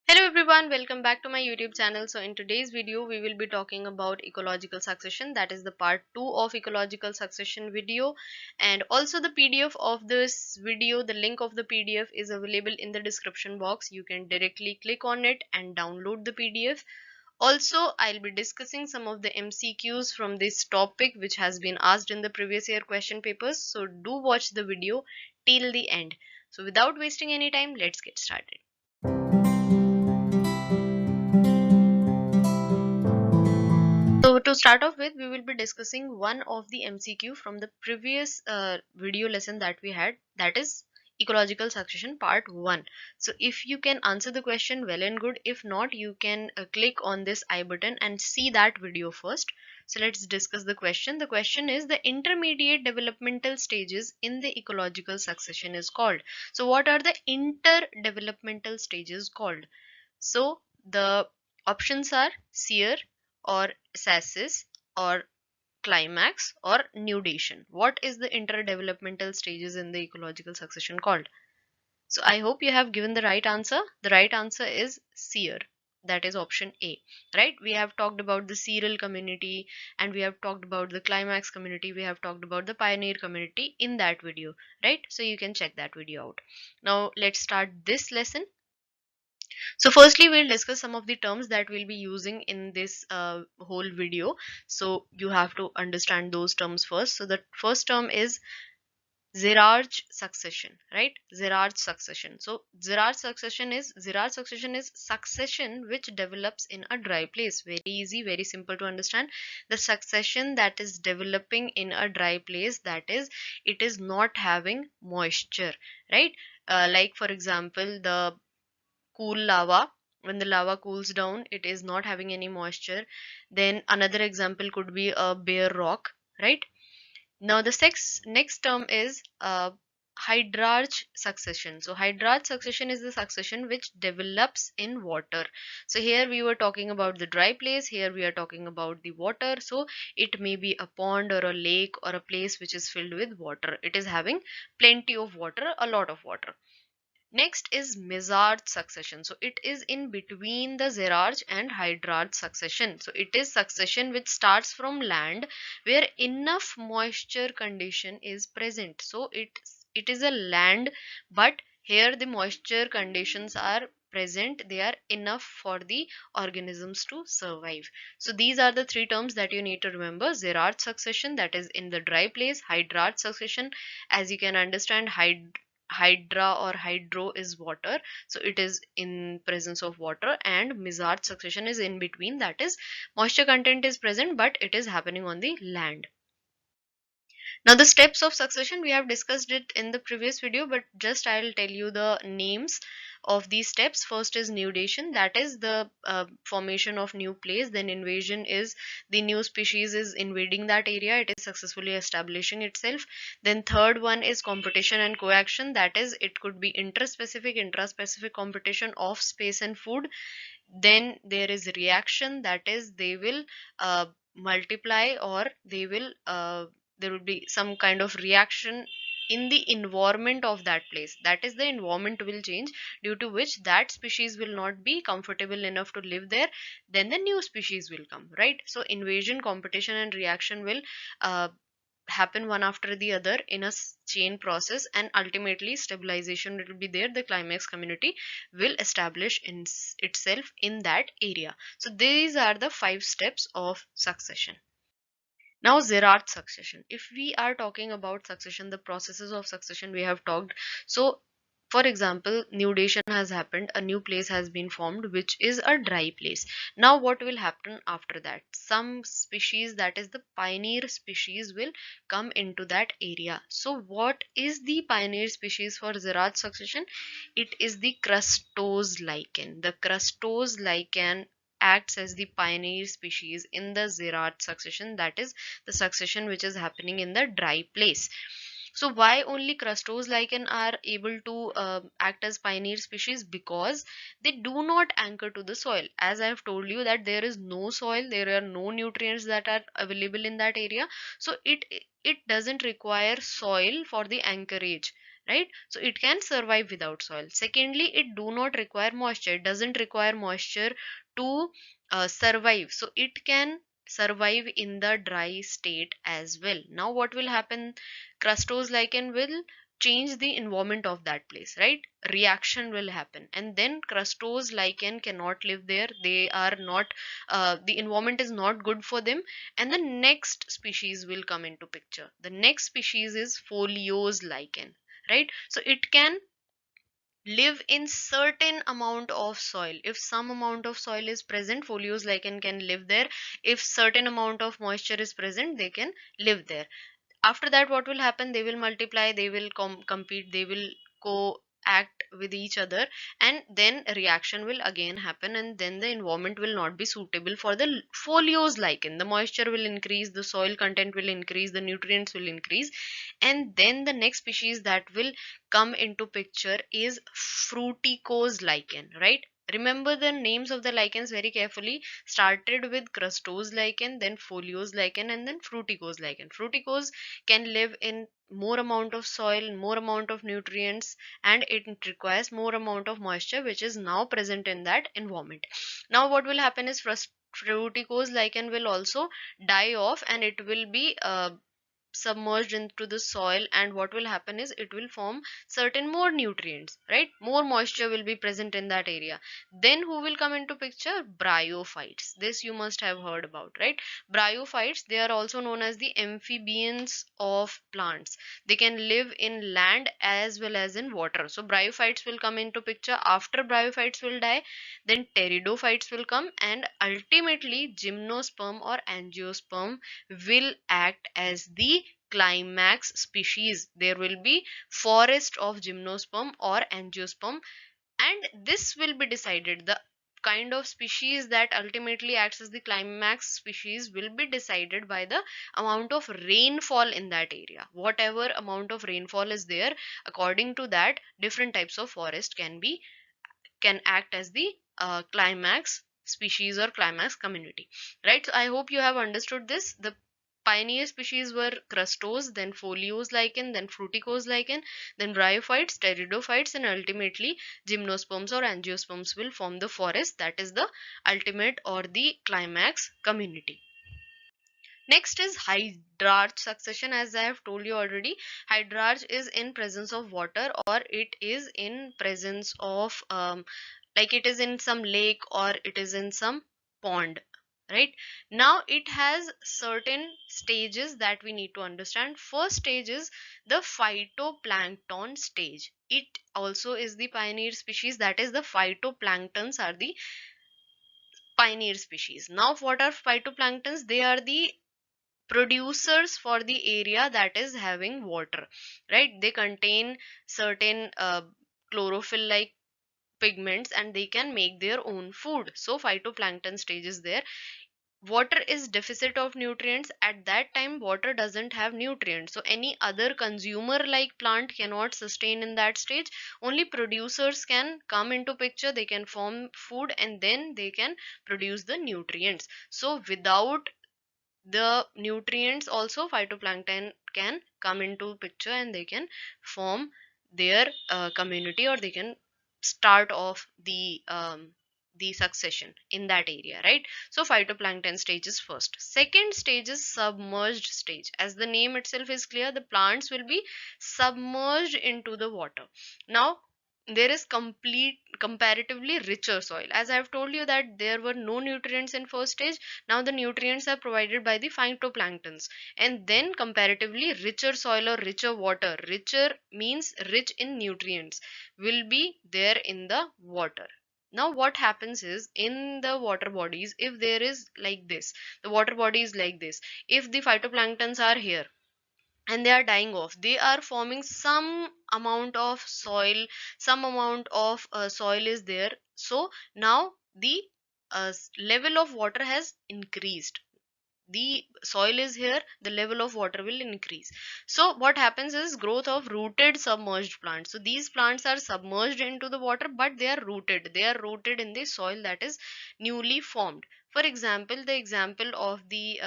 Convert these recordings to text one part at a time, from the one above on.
Hello everyone, welcome back to my YouTube channel. So in today's video we will be talking about ecological succession, that is the part 2 of ecological succession video, and also the PDF of this video. The link of the PDF is available in the description box. You can directly click on it and download the PDF. Also, I'll be discussing some of the MCQs from this topic which has been asked in the previous year question papers. So do watch the video till the end. So without wasting any time, let's get started. So to start off with, we will be discussing one of the MCQ from the previous video lesson that we had, that is ecological succession part 1. So if you can answer the question, well and good. If not, you can click on this I button and see that video first. So let's discuss the question. The question is, the intermediate developmental stages in the ecological succession is called. So what are the interdevelopmental stages called? So the options are sere or sassis or climax or nudation. What is the interdevelopmental stages in the ecological succession called? So I hope you have given the right answer. The right answer is sere. That is option A, right? We have talked about the serial community and we have talked about the climax community. We have talked about the pioneer community in that video, right? So you can check that video out. Now let's start this lesson. So firstly, we'll discuss some of the terms that we'll be using in this whole video. So you have to understand those terms first. So the first term is Xerarch succession, right? Xerarch succession. So Xerarch succession is succession which develops in a dry place. Very easy, very simple to understand. The succession that is developing in a dry place, that is, it is not having moisture, right? Like for example, the cool lava. When the lava cools down, it is not having any moisture. Then another example could be a bare rock, right? Now the next term is Hydrarch succession. So Hydrarch succession is the succession which develops in water. So here we were talking about the dry place, here we are talking about the water. So it may be a pond or a lake or a place which is filled with water. It is having plenty of water, a lot of water. Next is Mesosere succession. So it is in between the Xerarch and Hydrarch succession. So it is succession which starts from land where enough moisture condition is present. So it is a land, but here the moisture conditions are present. They are enough for the organisms to survive. So these are the three terms that you need to remember. Xerarch succession, that is in the dry place. Hydrarch succession, as you can understand, hydra or hydro is water, so it is in presence of water, and Mesosere succession is in between, that is moisture content is present but it is happening on the land. Now the steps of succession, we have discussed it in the previous video, but just I'll tell you the names of these steps. First is nudation, that is the formation of new place. Then invasion is the new species is invading that area, it is successfully establishing itself. Then third one is competition and coaction, that is it could be intraspecific competition of space and food. Then there is reaction, that is they will multiply, or they will there will be some kind of reaction in the environment of that place, that is the environment will change, due to which that species will not be comfortable enough to live there. Then the new species will come, right? So invasion, competition and reaction will happen one after the other in a chain process, and ultimately stabilization will be there. The climax community will establish in itself in that area. So these are the 5 steps of succession. Now Xerarch succession. If we are talking about succession, the processes of succession we have talked. So for example, nudation has happened, a new place has been formed which is a dry place. Now what will happen after that? Some species, that is the pioneer species, will come into that area. So what is the pioneer species for Xerarch succession? It is the crustose lichen. The crustose lichen acts as the pioneer species in the Xerarch succession, that is the succession which is happening in the dry place. So why only crustose lichen are able to act as pioneer species? Because they do not anchor to the soil. As I have told you that there is no soil, there are no nutrients that are available in that area. So it doesn't require soil for the anchorage, right? So it can survive without soil. Secondly, it do not require moisture. It doesn't require moisture to survive, so it can survive in the dry state as well. Now what will happen? Crustose lichen will change the environment of that place, right? Reaction will happen, and then crustose lichen cannot live there. They are not, the environment is not good for them, and the next species will come into picture. The next species is foliose lichen, right? So it can live in certain amount of soil. If some amount of soil is present, foliose lichen can live there. If certain amount of moisture is present, they can live there. After that, what will happen? They will multiply, they will compete, they will co-act with each other, and then a reaction will again happen, and then the environment will not be suitable for the foliose lichen. The moisture will increase, the soil content will increase, the nutrients will increase, and then the next species that will come into picture is fruticose lichen, right? Remember the names of the lichens very carefully. Started with crustose lichen, then foliose lichen, and then fruticose lichen. Fruticose can live in more amount of soil, more amount of nutrients, and it requires more amount of moisture, which is now present in that environment. Now what will happen is fruticose lichen will also die off, and it will be submerged into the soil, and what will happen is it will form certain more nutrients, right? More moisture will be present in that area. Then who will come into picture? Bryophytes. This you must have heard about, right? Bryophytes, they are also known as the amphibians of plants. They can live in land as well as in water. So bryophytes will come into picture. After bryophytes will die, then pteridophytes will come, and ultimately gymnosperm or angiosperm will act as the climax species. There will be forest of gymnosperm or angiosperm, and this will be decided. The kind of species that ultimately acts as the climax species will be decided by the amount of rainfall in that area. Whatever amount of rainfall is there, according to that, different types of forest can act as the climax species or climax community, right? So I hope you have understood this. The pioneer species were crustose, then foliose lichen, then fruticose lichen, then bryophytes, pteridophytes, and ultimately gymnosperms or angiosperms will form the forest. That is the ultimate or the climax community. Next is Hydrarch succession. As I have told you already, Hydrarch is in presence of water, or it is in presence of like it is in some lake or it is in some pond, right? Now it has certain stages that we need to understand. First stage is the phytoplankton stage. It also is the pioneer species, that is the phytoplanktons are the pioneer species. Now what are phytoplanktons? They are the producers for the area that is having water, right? They contain certain chlorophyll like pigments, and they can make their own food. So phytoplankton stage is there. Water is deficit of nutrients. At that time water doesn't have nutrients, so any other consumer like plant cannot sustain in that stage. Only producers can come into picture. They can form food, and then they can produce the nutrients. So without the nutrients also, phytoplankton can come into picture, and they can form their community, or they can start off the succession in that area, right? So phytoplankton stage is first. Second stage is submerged stage. As the name itself is clear, the plants will be submerged into the water. Now there is complete comparatively richer soil. As I have told you that there were no nutrients in first stage, now the nutrients are provided by the phytoplanktons, and then comparatively richer soil or richer water, richer means rich in nutrients, will be there in the water. Now what happens is, in the water bodies, if there is like this, the water body is like this, if the phytoplanktons are here and they are dying off, they are forming some amount of soil, some amount of soil is there. So now the level of water has increased. The soil is here, the level of water will increase. So what happens is growth of rooted submerged plants. So these plants are submerged into the water, but they are rooted. They are rooted in the soil that is newly formed. For example, the example of the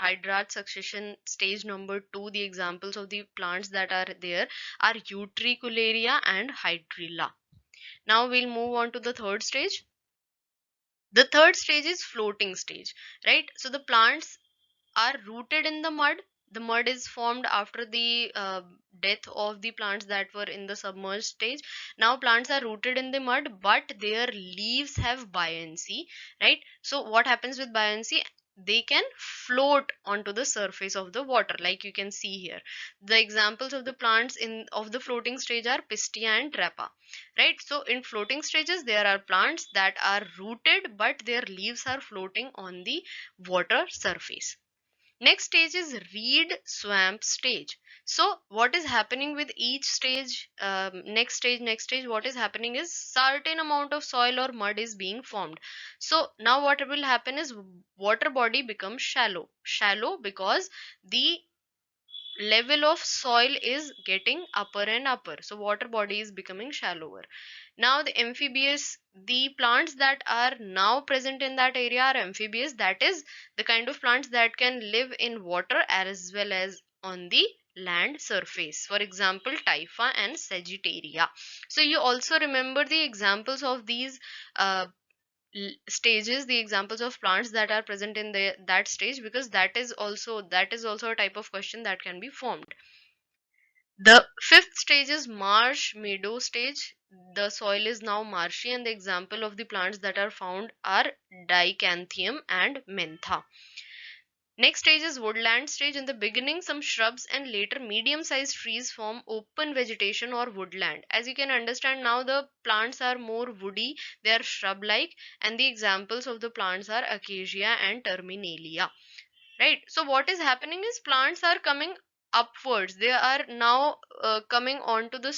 Hydrarch succession stage number 2, the examples of the plants that are there are Utricularia and Hydrilla. Now we'll move on to the third stage. The third stage is floating stage, right? So the plants are rooted in the mud. The mud is formed after the death of the plants that were in the submerged stage. Now plants are rooted in the mud, but their leaves have buoyancy, right? So what happens with buoyancy? They can float onto the surface of the water, like you can see here. The examples of the plants in of the floating stage are Pistia and Trapa, right? So in floating stages, there are plants that are rooted, but their leaves are floating on the water surface. Next stage is reed swamp stage. So what is happening with each stage, next stage, what is happening is certain amount of soil or mud is being formed. So now what will happen is water body becomes shallow because the level of soil is getting upper and upper, so water body is becoming shallower. Now the amphibious, the plants that are now present in that area are amphibious, that is the kind of plants that can live in water as well as on the land surface, for example typha and sagittaria. So you also remember the examples of these uh, stages, the examples of plants that are present in that stage, because that is also a type of question that can be formed. The fifth stage is marsh meadow stage. The soil is now marshy, and the example of the plants that are found are Dichanthium and Mentha. Next stage is woodland stage. In the beginning, some shrubs and later medium-sized trees form open vegetation or woodland. As you can understand now, the plants are more woody, they are shrub-like, and the examples of the plants are Acacia and Terminalia. Right? So what is happening is plants are coming upwards. They are now coming onto the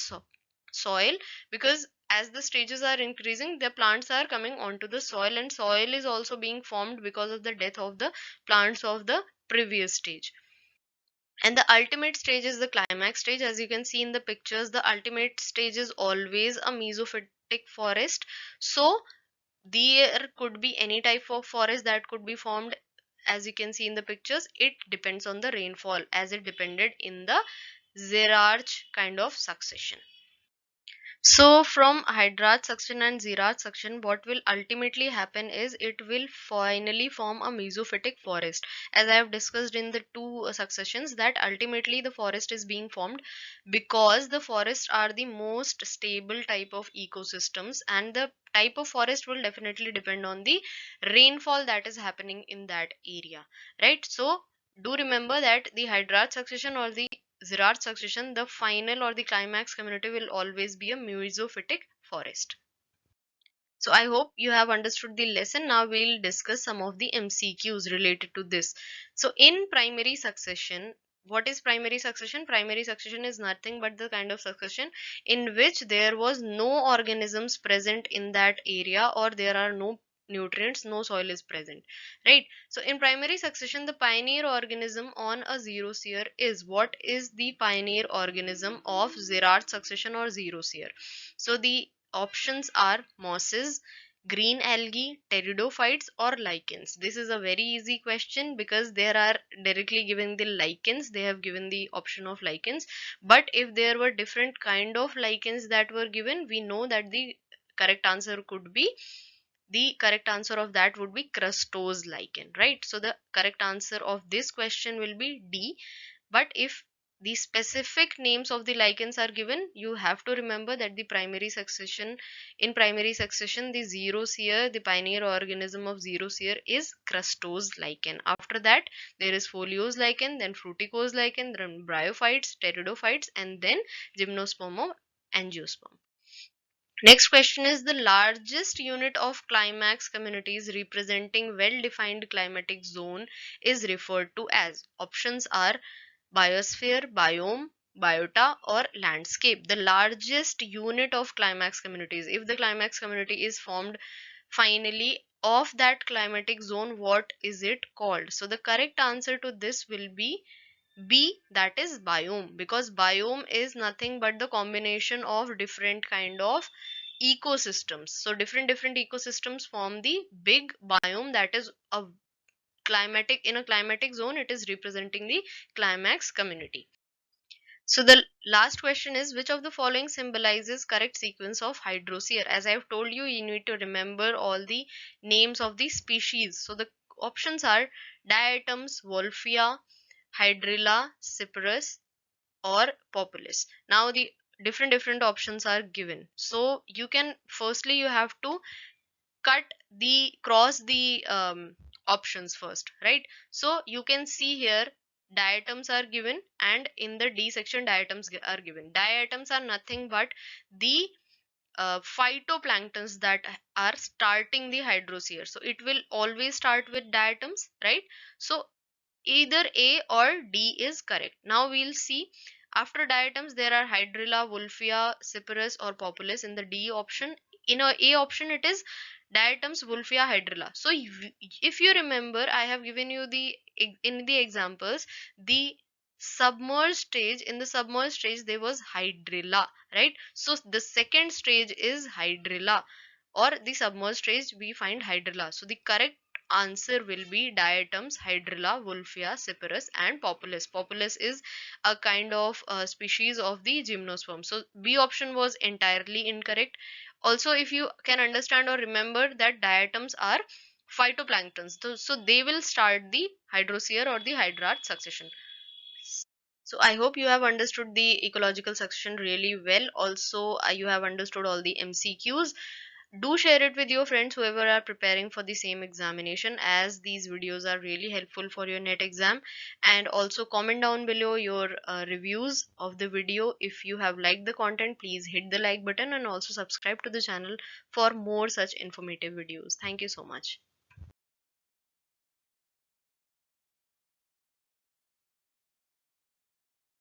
soil, because as the stages are increasing, the plants are coming onto the soil, and soil is also being formed because of the death of the plants of the previous stage. And the ultimate stage is the climax stage. As you can see in the pictures, the ultimate stage is always a mesophytic forest. So there could be any type of forest that could be formed. As you can see in the pictures, it depends on the rainfall, as it depended in the Xerarch kind of succession. So from Hydrarch succession and Xerarch succession, what will ultimately happen is it will finally form a mesophytic forest. As I have discussed in the two successions, that ultimately the forest is being formed because the forests are the most stable type of ecosystems, and the type of forest will definitely depend on the rainfall that is happening in that area, right? So do remember that the Hydrarch succession or the Xerarch succession, the final or the climax community will always be a mesophytic forest. So I hope you have understood the lesson. Now we'll discuss some of the MCQs related to this. So in primary succession, what is primary succession? Primary succession is nothing but the kind of succession in which there was no organisms present in that area, or there are no nutrients, no soil is present, right? So in primary succession, the pioneer organism on a xerosere is, what is the pioneer organism of Xerarch succession or xerosere? So the options are mosses, green algae, pteridophytes, or lichens. This is a very easy question because there are directly given the lichens. They have given the option of lichens. But if there were different kind of lichens that were given, we know that the correct answer of that would be crustose lichen, right? So the correct answer of this question will be D. But if the specific names of the lichens are given, you have to remember that the primary succession, in primary succession, the xerosere, the pioneer organism of xerosere is crustose lichen. After that, there is foliose lichen, then fruticose lichen, then bryophytes, pteridophytes, and then gymnosperm or angiosperm. Next question is, the largest unit of climax communities representing well-defined climatic zone is referred to as. Options are biosphere, biome, biota, or landscape. The largest unit of climax communities, if the climax community is formed finally of that climatic zone, what is it called? So the correct answer to this will be B, that is biome, because biome is nothing but the combination of different kind of ecosystems. So different ecosystems form the big biome, that is a in a climatic zone, it is representing the climax community. So the last question is, which of the following symbolizes correct sequence of Hydrarch? As I've told you, you need to remember all the names of the species. So the options are diatoms, Wolffia, Hydrilla, Cyperus, or Populus. Now the different options are given. So you can, firstly you have to cross the options first, right? So you can see here diatoms are given, and in the D section diatoms are given. Diatoms are nothing but the phytoplanktons that are starting the hydrosphere. So it will always start with diatoms, right? So either A or D is correct. Now we'll see, after diatoms there are Hydrilla, Wolffia, Cyperus or Populus in the D option. In A option it is diatoms, Wolffia, Hydrilla. So if you remember, I have given you the in the examples the submerged stage. In the submerged stage there was Hydrilla, right? So the second stage is Hydrilla, or the submerged stage we find Hydrilla. So the correct answer will be diatoms, Hydrilla, Wolffia, Cyperus and Populus. Populus is a kind of species of the gymnosperm. So B option was entirely incorrect. Also, if you can understand or remember that diatoms are phytoplanktons, so they will start the hydrosphere or the Hydrarch succession. So I hope you have understood the ecological succession really well. Also, you have understood all the MCQs. Do share it with your friends whoever are preparing for the same examination, as these videos are really helpful for your NET exam. And also comment down below your reviews of the video. If you have liked the content, please hit the like button and also subscribe to the channel for more such informative videos. Thank you so much.